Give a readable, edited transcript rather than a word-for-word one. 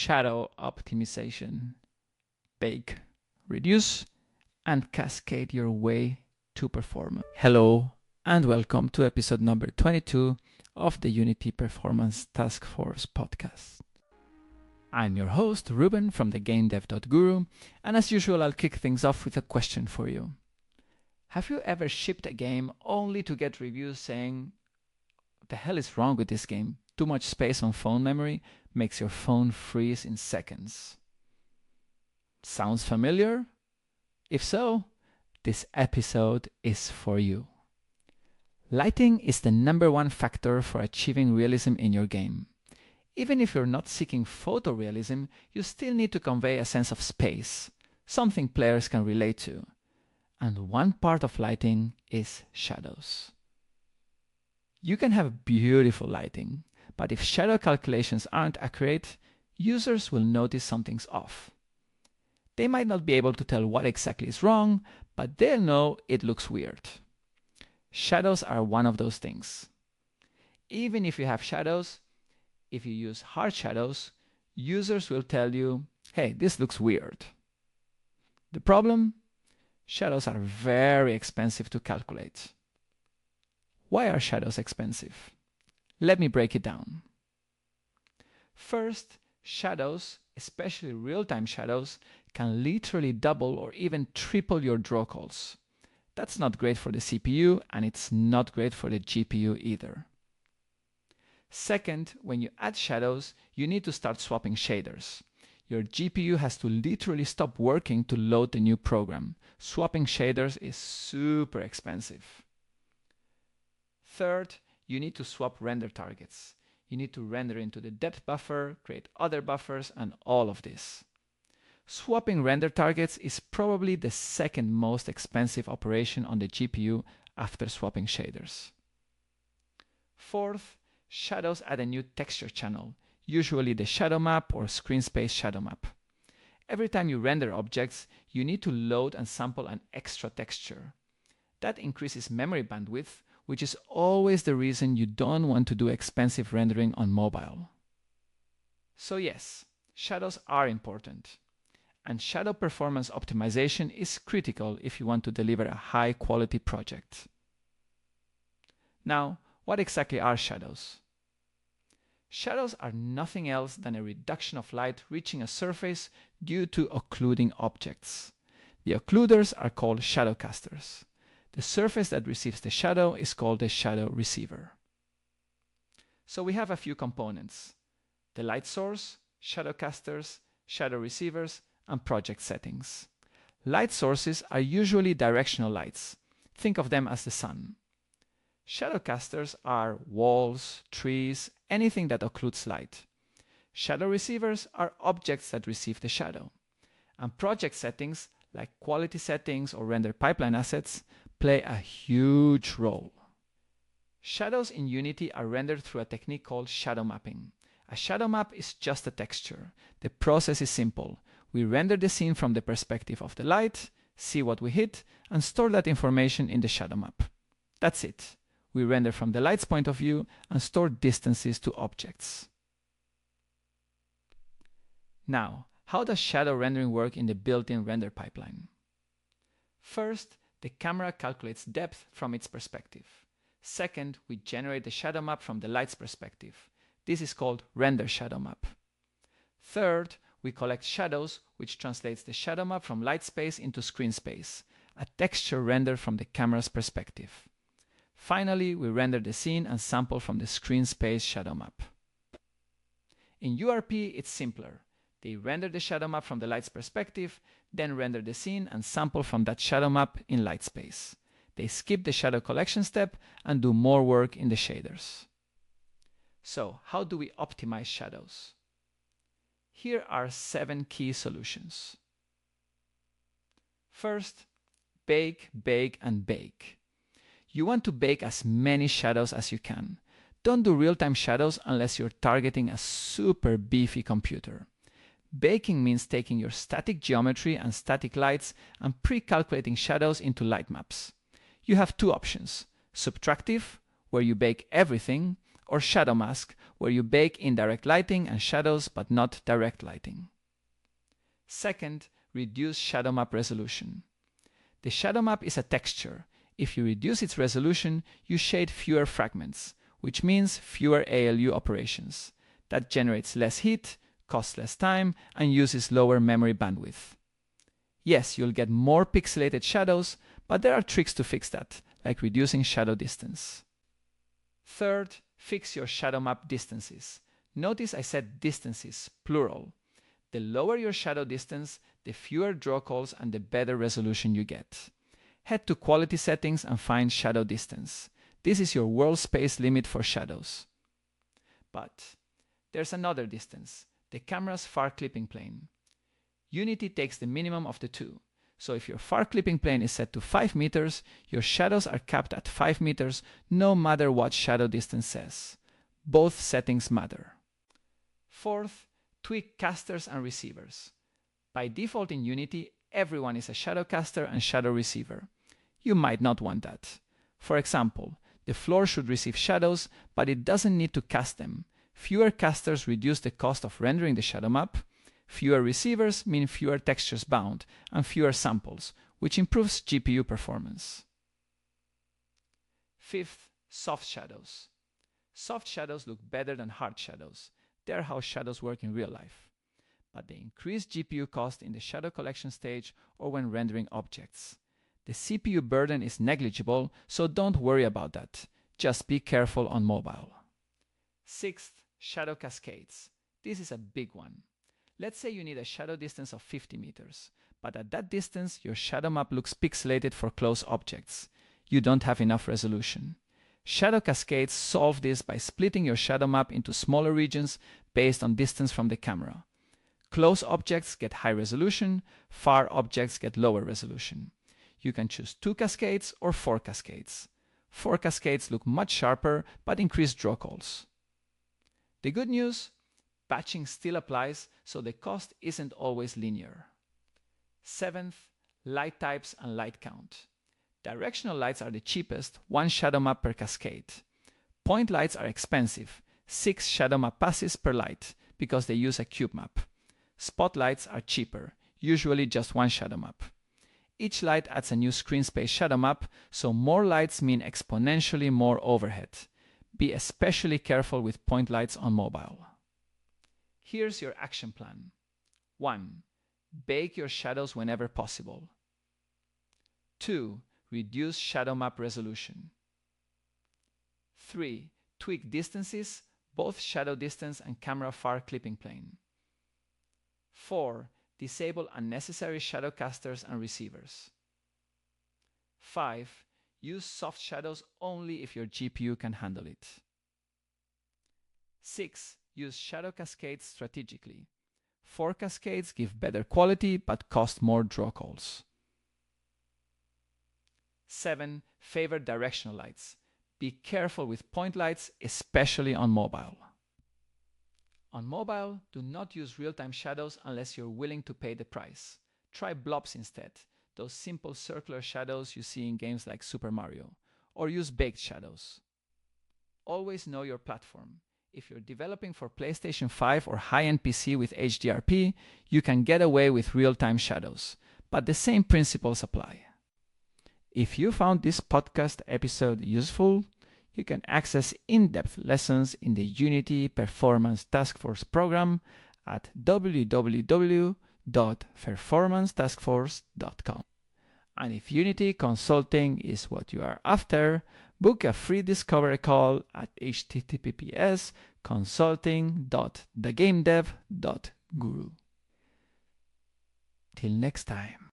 shadow optimization. Bake, reduce, and cascade your way to performance. Hello, and welcome to episode number 22 of the Unity Performance Task Force podcast. I'm your host, Ruben from TheGameDev.Guru, and as usual, I'll kick things off with a question for you. Have you ever shipped a game only to get reviews saying, "What the hell is wrong with this game? Too much space on phone memory makes your phone freeze in seconds." Sounds familiar? If so, this episode is for you. Lighting is the number one factor for achieving realism in your game. Even if you're not seeking photorealism, you still need to convey a sense of space, something players can relate to. And one part of lighting is shadows. You can have beautiful lighting, but if shadow calculations aren't accurate, users will notice something's off. They might not be able to tell what exactly is wrong, but they'll know it looks weird. Shadows are one of those things. Even if you have shadows, if you use hard shadows, users will tell you, "Hey, this looks weird." The problem? Shadows are very expensive to calculate. Why are shadows expensive? Let me break it down. First, shadows, especially real-time shadows, can literally double or even triple your draw calls. That's not great for the CPU, and it's not great for the GPU either. Second, when you add shadows, you need to start swapping shaders. Your GPU has to literally stop working to load the new program. Swapping shaders is super expensive. Third, you need to swap render targets. You need to render into the depth buffer, create other buffers, and all of this. Swapping render targets is probably the second most expensive operation on the GPU after swapping shaders. Fourth, shadows add a new texture channel, usually the shadow map or screen space shadow map. Every time you render objects, you need to load and sample an extra texture. That increases memory bandwidth, which is always the reason you don't want to do expensive rendering on mobile. So yes, shadows are important. And shadow performance optimization is critical if you want to deliver a high-quality project. Now, what exactly are shadows? Shadows are nothing else than a reduction of light reaching a surface due to occluding objects. The occluders are called shadow casters. The surface that receives the shadow is called the shadow receiver. So we have a few components: the light source, shadow casters, shadow receivers, and project settings. Light sources are usually directional lights. Think of them as the sun. Shadow casters are walls, trees, anything that occludes light. Shadow receivers are objects that receive the shadow. And project settings, like quality settings or render pipeline assets, play a huge role. Shadows in Unity are rendered through a technique called shadow mapping. A shadow map is just a texture. The process is simple. We render the scene from the perspective of the light, see what we hit, and store that information in the shadow map. That's it. We render from the light's point of view and store distances to objects. Now, how does shadow rendering work in the built-in render pipeline? First, the camera calculates depth from its perspective. Second, we generate the shadow map from the light's perspective. This is called render shadow map. Third, we collect shadows, which translates the shadow map from light space into screen space, a texture render from the camera's perspective. Finally, we render the scene and sample from the screen space shadow map. In URP, it's simpler. They render the shadow map from the light's perspective, then render the scene and sample from that shadow map in light space. They skip the shadow collection step and do more work in the shaders. So, how do we optimize shadows? Here are 7 key solutions. First, bake, bake, and bake. You want to bake as many shadows as you can. Don't do real-time shadows unless you're targeting a super beefy computer. Baking means taking your static geometry and static lights and pre-calculating shadows into light maps. You have two options: subtractive, where you bake everything, or shadow mask, where you bake indirect lighting and shadows but not direct lighting. Second, reduce shadow map resolution. The shadow map is a texture. If you reduce its resolution, you shade fewer fragments, which means fewer ALU operations. That generates less heat, costs less time, and uses lower memory bandwidth. Yes, you'll get more pixelated shadows, but there are tricks to fix that, like reducing shadow distance. Third, fix your shadow map distances. Notice I said distances, plural. The lower your shadow distance, the fewer draw calls and the better resolution you get. Head to Quality Settings and find Shadow Distance. This is your world space limit for shadows. But there's another distance, the camera's far clipping plane. Unity takes the minimum of the two. So if your far clipping plane is set to 5 meters, your shadows are capped at 5 meters no matter what shadow distance says. Both settings matter. Fourth, tweak casters and receivers. By default in Unity, everyone is a shadow caster and shadow receiver. You might not want that. For example, the floor should receive shadows, but it doesn't need to cast them. Fewer casters reduce the cost of rendering the shadow map. Fewer receivers mean fewer textures bound and fewer samples, which improves GPU performance. Fifth, soft shadows. Soft shadows look better than hard shadows. They're how shadows work in real life. But they increase GPU cost in the shadow collection stage or when rendering objects. The CPU burden is negligible, so don't worry about that. Just be careful on mobile. Sixth, shadow cascades. This is a big one. Let's say you need a shadow distance of 50 meters, but at that distance your shadow map looks pixelated for close objects. You don't have enough resolution. Shadow cascades solve this by splitting your shadow map into smaller regions based on distance from the camera. Close objects get high resolution, far objects get lower resolution. You can choose 2 cascades or 4 cascades. 4 cascades look much sharper but increase draw calls. The good news? Batching still applies, so the cost isn't always linear. Seventh, light types and light count. Directional lights are the cheapest, 1 shadow map per cascade. Point lights are expensive, 6 shadow map passes per light, because they use a cube map. Spotlights are cheaper, usually just 1 shadow map. Each light adds a new screen space shadow map, so more lights mean exponentially more overhead. Be especially careful with point lights on mobile. Here's your action plan. 1. Bake your shadows whenever possible. 2. Reduce shadow map resolution. 3. Tweak distances, both shadow distance and camera far clipping plane. 4. Disable unnecessary shadow casters and receivers. 5. Use soft shadows only if your GPU can handle it. 6. Use shadow cascades strategically. 4 cascades give better quality but cost more draw calls. 7. Favor directional lights. Be careful with point lights, especially on mobile. On mobile, do not use real-time shadows unless you're willing to pay the price. Try blobs instead, those simple circular shadows you see in games like Super Mario, or use baked shadows. Always know your platform. If you're developing for PlayStation 5 or high-end PC with HDRP, you can get away with real-time shadows, but the same principles apply. If you found this podcast episode useful, you can access in-depth lessons in the Unity Performance Task Force program at www.performancetaskforce.com. And if Unity consulting is what you are after, book a free discovery call at https://consulting.thegamedev.guru. Till next time.